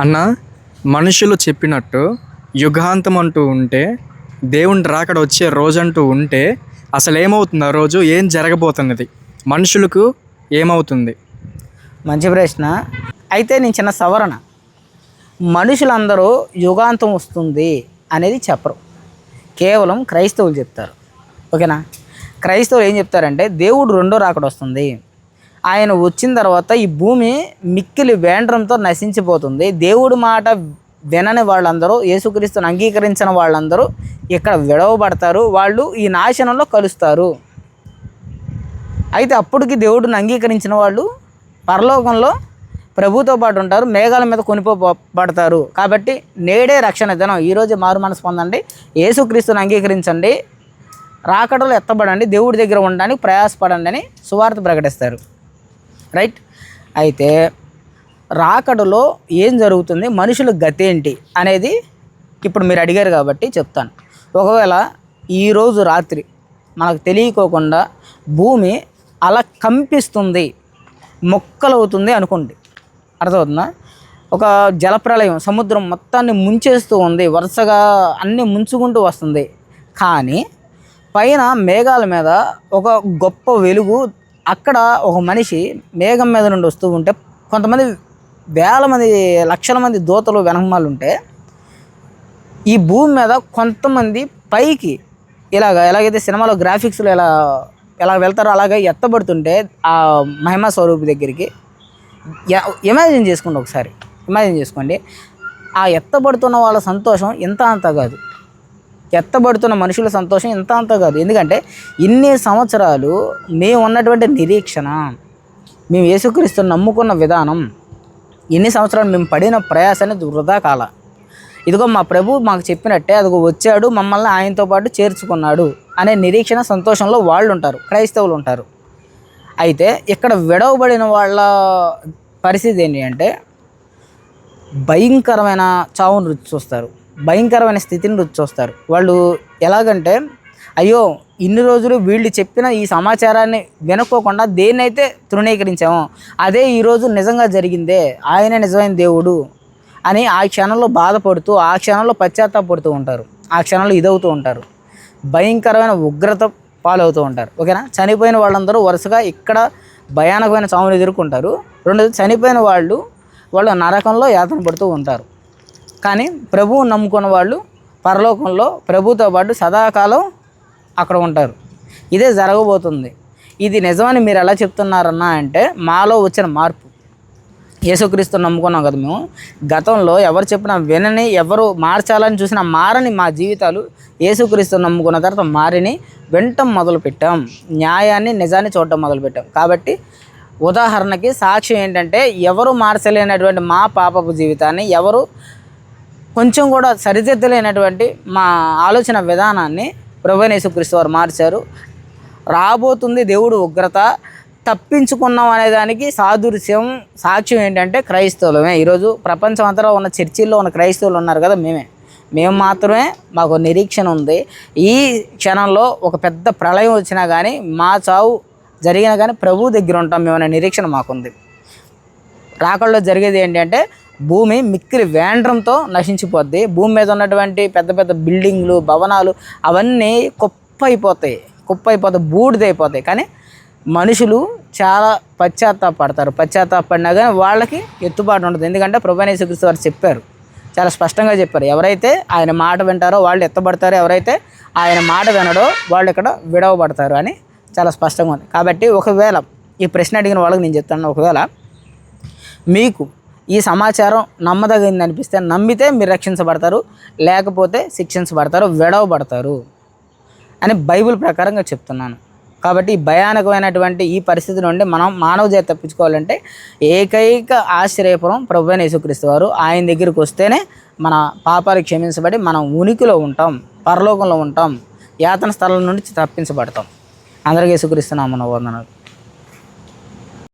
అన్న, మనుషులు చెప్పినట్టు యుగాంతం అంటూ ఉంటే, దేవుని రాకడ వచ్చే రోజంటూ ఉంటే అసలు ఏమవుతుంది? ఆ రోజు ఏం జరగబోతున్నది? మనుషులకు ఏమవుతుంది? మంచి ప్రశ్న. అయితే నేను చిన్న సవరణ, మనుషులందరూ యుగాంతం వస్తుంది అనేది చెప్పరు, కేవలం క్రైస్తవులు చెప్తారు. ఓకేనా? క్రైస్తవులు ఏం చెప్తారంటే దేవుడు రెండో రాకడ వస్తుంది, ఆయన వచ్చిన తర్వాత ఈ భూమి మిక్కిలి వేండ్రంతో నశించిపోతుంది, దేవుడి మాట వినని వాళ్ళందరూ, యేసుక్రీస్తుని అంగీకరించిన వాళ్ళందరూ ఇక్కడ విడవబడతారు, వాళ్ళు ఈ నాశనంలో కలుస్తారు. అయితే అప్పటికి దేవుడిని అంగీకరించిన వాళ్ళు పరలోకంలో ప్రభుతో పాటు ఉంటారు, మేఘాల మీద కొనిపోబడతారు. కాబట్టి నేడే రక్షణ దినం, ఈరోజు మారు మనసు పొందండి, యేసుక్రీస్తుని అంగీకరించండి, రాకడలో ఎత్తబడండి, దేవుడి దగ్గర ఉండడానికి ప్రయాసపడండి అని సువార్త ప్రకటిస్తారు. రైట్? అయితే రాకడలో ఏం జరుగుతుంది, మనుషుల గతి ఏంటి అనేది ఇప్పుడు మీరు అడిగారు కాబట్టి చెప్తాను. ఒకవేళ ఈరోజు రాత్రి మనకు తెలియకోకుండా భూమి అలా కంపిస్తుంది, మొక్కలవుతుంది అనుకోండి, అర్థమవుతుందా? ఒక జలప్రళయం సముద్రం మొత్తాన్ని ముంచేస్తూ ఉంది, వరుసగా అన్నీ ముంచుకుంటూ వస్తుంది, కానీ పైన మేఘాల మీద ఒక గొప్ప వెలుగు, అక్కడ ఒక మనిషి మేఘం మీద నుండి వస్తూ ఉంటే, కొంతమంది వేల మంది లక్షల మంది దూతలు వెనకమాలు ఉంటే, ఈ భూమి మీద కొంతమంది పైకి ఎలాగైతే సినిమాలో గ్రాఫిక్స్లో ఎలా వెళ్తారో అలాగే ఎత్తబడుతుంటే ఆ మహిమా స్వరూపి దగ్గరికి. ఇమాజిన్ చేసుకోండి, ఒకసారి ఇమాజిన్ చేసుకోండి. ఆ ఎత్తబడుతున్న వాళ్ళ సంతోషం ఇంత అంత కాదు, ఎత్తబడుతున్న మనుషుల సంతోషం ఇంత అంత కాదు. ఎందుకంటే ఇన్ని సంవత్సరాలు మేము ఉన్నటువంటి నిరీక్షణ, మేము యేసుక్రీస్తుని నమ్ముకున్న విధానం, ఎన్ని సంవత్సరాలు మేము పడిన ప్రయాసాన్ని వృధా కాల. ఇదిగో మా ప్రభు మాకు చెప్పినట్టే అదిగో వచ్చాడు, మమ్మల్ని ఆయనతో పాటు చేర్చుకున్నాడు అనే నిరీక్షణ సంతోషంలో వాళ్ళు ఉంటారు, క్రైస్తవులు ఉంటారు. అయితే ఇక్కడ విడవబడిన వాళ్ళ పరిస్థితి ఏంటి అంటే, భయంకరమైన చావును రుచి చూస్తారు, భయంకరమైన స్థితిని రుచి చూస్తారు. వాళ్ళు ఎలాగంటే, అయ్యో ఇన్ని రోజులు వీళ్ళు చెప్పిన ఈ సమాచారాన్ని వినుకోకుండా దేన్నైతే తృణీకరించామో అదే ఈరోజు నిజంగా జరిగిందే, ఆయనే నిజమైన దేవుడు అని ఆ క్షణంలో బాధపడుతూ, ఆ క్షణంలో పశ్చాత్తాపడుతూ ఉంటారు, ఆ క్షణంలో ఇదవుతూ ఉంటారు, భయంకరమైన ఉగ్రత పాలవుతూ ఉంటారు. ఓకేనా? చనిపోయిన వాళ్ళందరూ వరుసగా ఇక్కడ భయానకమైన చావును ఎదుర్కొంటారు. రెండోది, చనిపోయిన వాళ్ళు నరకంలో యాతన పడుతూ ఉంటారు. కానీ ప్రభువుని నమ్ముకున్న వాళ్ళు పరలోకంలో ప్రభుతో పాటు సదాకాలం అక్కడ ఉంటారు. ఇదే జరగబోతుంది. ఇది నిజమని మీరు ఎలా చెప్తున్నారన్నా అంటే, మాలో వచ్చిన మార్పు. యేసుక్రీస్తుని నమ్ముకున్నాం కదా మేము, గతంలో ఎవరు చెప్పినా వినని, ఎవరు మార్చాలని చూసినా మారని మా జీవితాలు యేసుక్రీస్తుని నమ్ముకున్న తర్వాత మారిని వినటం మొదలుపెట్టాం, న్యాయాన్ని నిజాన్ని చూడటం మొదలుపెట్టాం. కాబట్టి ఉదాహరణకి సాక్ష్యం ఏంటంటే, ఎవరు మార్చలేనటువంటి మా పాపపు జీవితాన్ని, ఎవరు కొంచెం కూడా సరిదిద్దలేనటువంటి మా ఆలోచన విధానాన్ని ప్రభువైన యేసుక్రీస్తు వారు మార్చారు. రాబోతుంది దేవుడు ఉగ్రత, తప్పించుకున్నాం అనేదానికి సాక్ష్యం ఏంటంటే క్రైస్తవులమే. ఈరోజు ప్రపంచం అంతటా ఉన్న చర్చిల్లో ఉన్న క్రైస్తవులు ఉన్నారు కదా, మేము మాత్రమే మాకు నిరీక్షణ ఉంది. ఈ క్షణంలో ఒక పెద్ద ప్రళయం వచ్చినా కానీ, మా చావు జరిగినా కానీ ప్రభు దగ్గర ఉంటాం మేమనే నిరీక్షణ మాకుంది. రాకడలో జరిగేది ఏంటి అంటే, భూమి మిక్కిలి వేండ్రంతో నశించిపోద్ది, భూమి మీద ఉన్నటువంటి పెద్ద పెద్ద బిల్డింగ్లు, భవనాలు అవన్నీ కుప్ప అయిపోతాయి, బూడిదైపోతాయి. కానీ మనుషులు చాలా పశ్చాత్తాపడినా కానీ వాళ్ళకి ఎత్తుబాటు ఉండదు. ఎందుకంటే ప్రభువైన యేసుక్రీస్తు వారు చెప్పారు, చాలా స్పష్టంగా చెప్పారు, ఎవరైతే ఆయన మాట వింటారో వాళ్ళు ఎత్తబడతారు, ఎవరైతే ఆయన మాట వినడో వాళ్ళు ఇక్కడ విడవబడతారు అని చాలా స్పష్టంగా ఉంది. కాబట్టి ఒకవేళ ఈ ప్రశ్న అడిగిన వాళ్ళకి నేను చెప్తాను, ఒకవేళ మీకు ఈ సమాచారం నమ్మదగింది అనిపిస్తే నమ్మితే మీరు రక్షించబడతారు, లేకపోతే శిక్షించబడతారు, విడవబడతారు అని బైబిల్ ప్రకారంగా చెప్తున్నాను. కాబట్టి ఈ భయానకమైనటువంటి ఈ పరిస్థితి నుండి మనం మానవ జాతి తప్పించుకోవాలంటే ఏకైక ఆశ్రయపురం ప్రభువైన యేసుక్రీస్తు వారు. ఆయన దగ్గరికి వస్తేనే మన పాపాలు క్షమించబడి మనం ఉనికిలో ఉంటాం, పరలోకంలో ఉంటాం, యాతన స్థలం నుండి తప్పించబడతాం. అందరికీ యేసుక్రీస్తు నామమున వందనాలు.